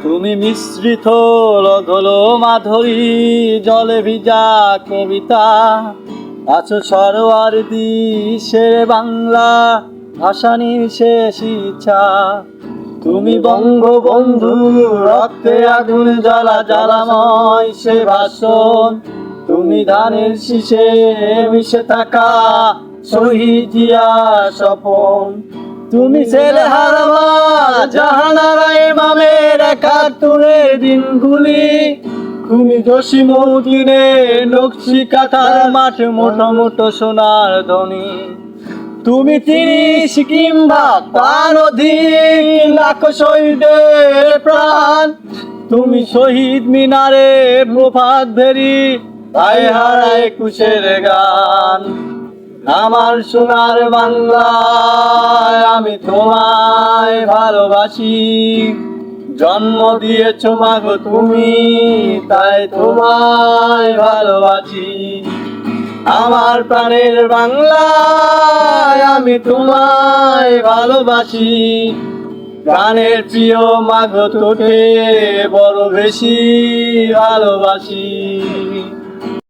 তুমি মিশ্রিত রগলো মাধুরী জলে ভিজা কবিতা আছো সরোয়ার্দী শেরে বাংলা ভাসানির শেষ ইচ্ছা। তুমি বঙ্গবন্ধু রক্তে আগুন জ্বালা জ্বালাময় সে ভাষণ। তুমি ধানের শীষে মিশে থাকা শহীদ জিয়ার স্বপন। তুমি ছেলে হারামা জাহানারা ইমামের একাত্তরের দিনগুলি। তুমি জসীমউদ্দিনের নকশি কাঁথার মাঠ মোটো মোটো সোনার ধ্বনি। তুমি ৩০ কিংবা তার অধিক লাখ শহীদের প্রাণ। তুমি শহীদ মিনারে প্রভাত ভেরি হায় হারায় কুশের গান। আমার সোনার বাংলায় আমি তোমায় ভালোবাসি। জন্ম দিয়েছো মাগো তুমি, তাই তোমায় ভালোবাসি। আমার প্রাণের বাংলায় আমি তোমায় ভালোবাসি। প্রাণের প্রিয় মাগো তোকে বড় বেশি ভালোবাসি।